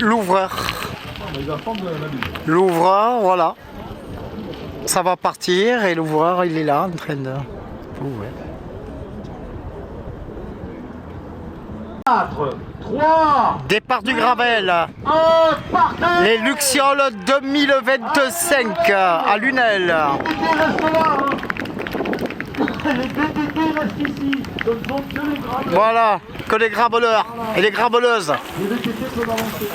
l'ouvreur. L'ouvreur, voilà. Ça va partir et l'ouvreur, il est là en train de... Ouais. 4, 3, Départ du Gravel. 1, partez. Les Lucioles 2025 à Lunel. Les DDT restent là, hein. Les DDT restent ici. Ce ne sont que les graveleurs. Voilà, que les graveleurs et les graveleuses. Les VTT peuvent avancer.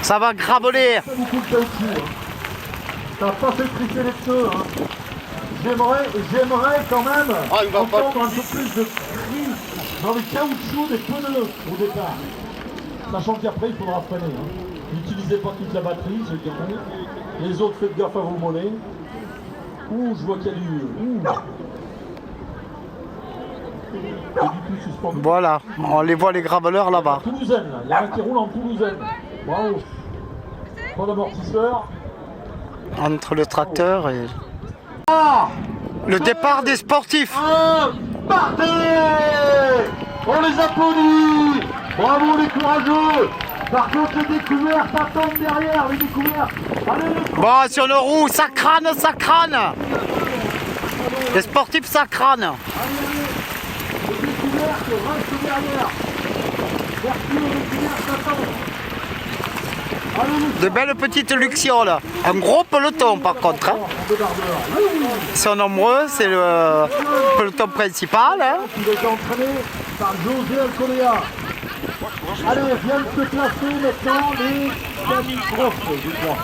Ça va graveler. Ça beaucoup de caoutchouc. Hein. Ça n'a pas fait trisser les pneus. Hein. J'aimerais quand même entendre un peu plus de cris dans les caoutchoucs des pneus au départ. Sachant qu'après il faudra freiner. Hein. N'utilisez pas toute la batterie, c'est bien. Les autres, faites gaffe à vos mollets. Ouh, je vois qu'il y a du... Ouh. Et du tout suspendu. Voilà, on les voit les graveleurs là-bas. Toulousaine, là. Il y a un qui roule en Toulousaine. Bravo. Pas d'amortisseur. Entre le tracteur et... Ah, Le départ des sportifs. partez. On les applaudit. Bravo les courageux. Par contre les découvertes attendent derrière, les découvertes. Allez les... Bon, sur le roue, ça crâne, ça crâne. Les sportifs, ça crâne. Allez, les découvertes restent derrière. Merci aux découvertes attendent. Allez les... De belles petites lucioles. Un gros peloton par contre. Hein. Ils sont nombreux, c'est le peloton principal. Hein. Il a été entraîné par José Alcolea. Allez, viennent se placer maintenant les canicross, je crois.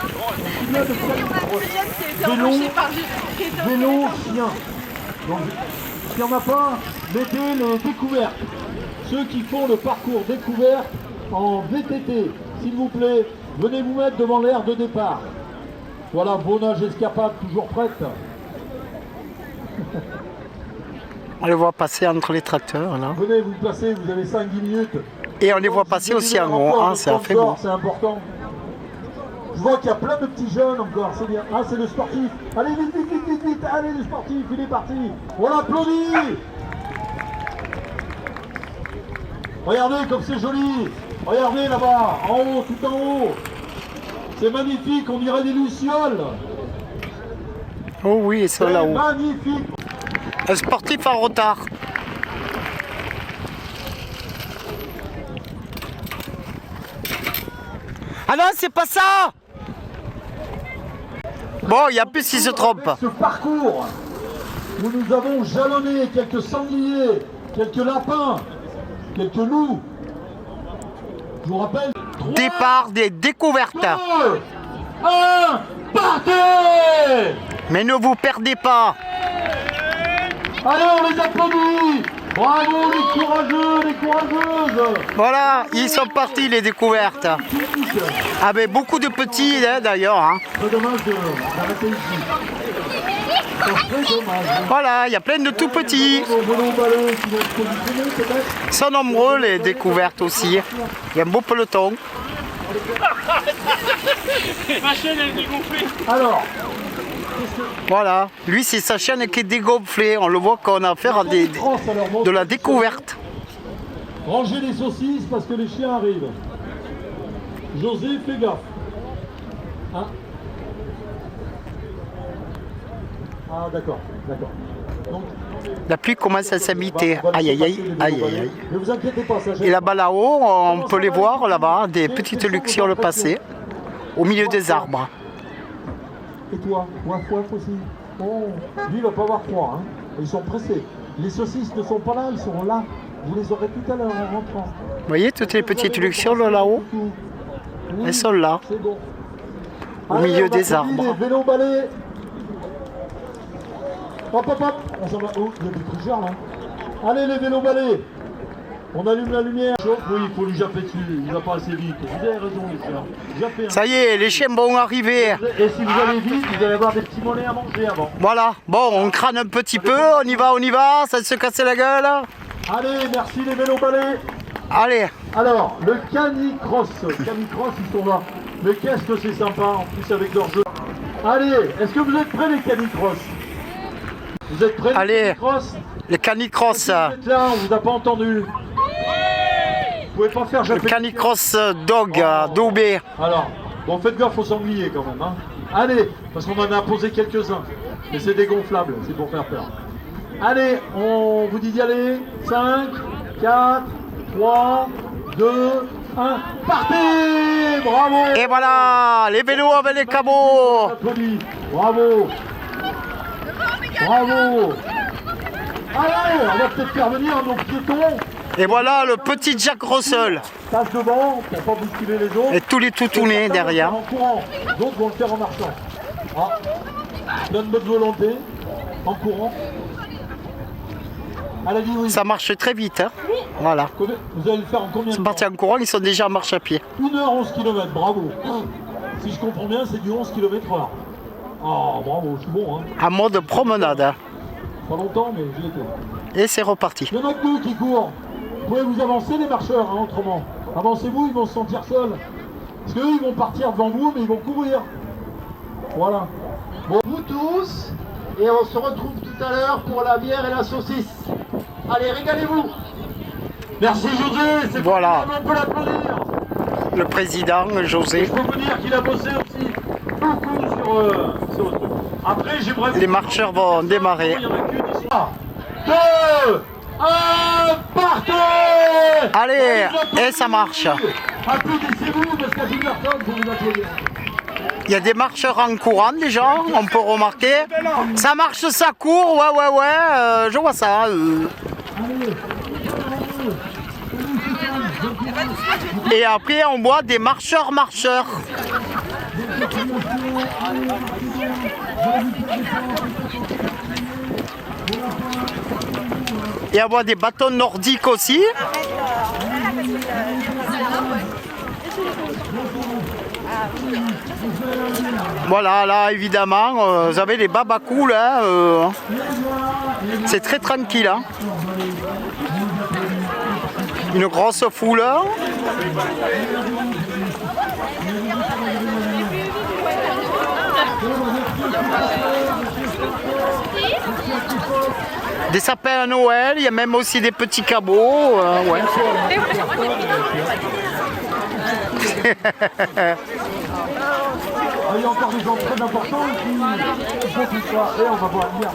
Il y a de canicross. Vélo, chien. Donc, s'il n'y en a pas, mettez les découvertes. Ceux qui font le parcours découverte en VTT, s'il vous plaît, venez vous mettre devant l'aire de départ. Voilà, Bonnage Escapade, toujours prête. On les voit passer entre les tracteurs là. Venez vous placer, vous avez 5-10 minutes. Et on les voit passer aussi en haut, hein, c'est fait bon. C'est important. Je vois qu'il y a plein de petits jeunes encore, c'est bien. Ah, c'est le sportif. Allez, vite, vite, vite, vite, vite. Allez, le sportif, il est parti. On l'applaudit. Regardez comme c'est joli. Regardez là-bas, en haut, tout en haut. C'est magnifique, on dirait des lucioles. Oh oui, ils sont C'est là-haut. magnifique. Un sportif en retard. Ah non, c'est pas ça! Bon, il y a plus qui se trompe. Avec ce parcours où nous avons jalonné quelques sangliers, quelques lapins, quelques loups. Je vous rappelle, 3, Départ des découvertes. 2, 1, partez! Mais ne vous perdez pas. Allez, on les applaudit! Bravo les courageux, les courageuses! Voilà, ils sont partis les découvertes. Ah ben beaucoup de petits hein, d'ailleurs. Hein. Très dommage d'arrêter ici. Très dommage. Voilà, il y a plein de tout petits. Nos vélos ballons qui vont être positionnés peut-être. Ils sont nombreux les découvertes aussi. Il y a un beau peloton. Ma chaîne elle est dégonflée. Alors, Voilà, lui c'est sa chaîne qui est dégonflée. On le voit qu'on a affaire à de la découverte. rangez les saucisses parce que les chiens arrivent. José, fais gaffe. Hein? Ah d'accord, d'accord. Donc, La pluie commence à s'habiter. Aïe aïe aïe, aïe aïe aïe. ne vous inquiétez pas, ça gêne Et là-bas pas. là-haut, on peut les voir là-bas, des petites lucioles passer au milieu des arbres. Et toi, waf waf aussi. Oh, lui il va pas avoir froid, hein. Ils sont pressés. Les saucisses ne sont pas là, ils sont là. Vous les aurez tout à l'heure en rentrant. Vous voyez toutes les petites lucioles là-haut? Elles sont là, C'est bon. au milieu des applaudit arbres. Les vélos balais. Hop hop hop. On s'en va. Oh, il y a des tricheurs là. Allez les vélos balais. On allume la lumière. Oui, il faut lui japper dessus. Il va pas assez vite. Vous avez raison les chiens. Jappez, hein. Ça y est, les chiens vont arriver. Et si vous allez vite, vous allez avoir des petits mollets à manger avant. Voilà, bon, on crâne un petit peu, on y va, ça se casse la gueule. Allez, merci les vélos balais. Allez, Alors, le canicross. Canicross, ils sont là. Mais qu'est-ce que c'est sympa, en plus avec leur jeu. Allez, est-ce que vous êtes prêts les canicross? Vous êtes prêts les Allez. canicross? les canicross. Vous êtes là, on vous a pas entendu. Vous pouvez pas faire Le jamais. Canicross Dog Doubé. Alors, bon, faites gaffe, faut s'ennuyer quand même. Hein. Allez, parce qu'on en a posé quelques-uns. Mais c'est dégonflable, c'est pour faire peur. Allez, on vous dit d'y aller. 5, 4, 3, 2, 1. Partez! Bravo! Et voilà, les vélos avec les cabots. Applaudis. Bravo! Bravo! Allez, on va peut-être faire venir nos piétons. Et voilà le petit Jack Russell. Passe devant pour pas bousculer les autres. Et tous les toutounes derrière. En courant, d'autres vont le faire en marchant. Ah, donne bonne volonté, en courant. Elle a dit oui. Ça marche très vite. Hein. Voilà. Vous allez le faire en combien Ils de sont temps? partis en courant, ils sont déjà en marche à pied. 1h11 km, bravo. Si je comprends bien, c'est du 11 km/h. Ah, bravo, je suis bon. Hein. En mode promenade. Hein. Pas longtemps, mais j'y étais. Et c'est reparti. Il y en a que deux qui courent. Vous pouvez vous avancer les marcheurs, hein, autrement. Avancez-vous, ils vont se sentir seuls. Parce qu'eux, ils vont partir devant vous, mais ils vont courir. Voilà. Bon, vous tous, et on se retrouve tout à l'heure pour la bière et la saucisse. Allez, régalez-vous. Merci José, c'est Voilà. on peut l'applaudir. Le président José. Je peux vous dire qu'il a bossé aussi beaucoup sur le truc. Après, j'aimerais... Les marcheurs vont démarrer. Il y en a qu'une ici. 2, 1, partez! Allez, et ça marche. Applaudissez-vous parce qu'à 10h30, vous vous applaudir. Il y a des marcheurs en courant déjà, on peut remarquer. Ça marche, ça court, ouais, je vois ça. Et après, on voit des marcheurs. Et on voit des bâtons nordiques aussi. Voilà, là évidemment, vous avez les babacous là. C'est très tranquille. Hein. Une grosse foule. Des sapins à Noël, il y a même aussi des petits cabots. Ouais. Il y a encore des gens très importants qui font tout ça. Et on va voir bien.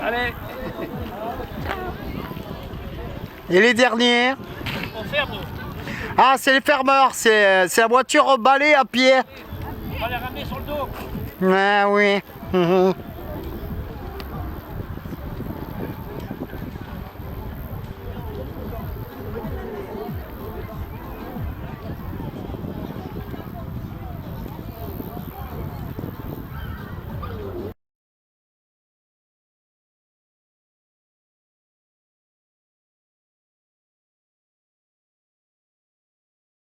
Allez, Et les derniers? on ferme. Ah, c'est les fermeurs, c'est la voiture balai à pied. On va les ramener sur le dos. Ah oui.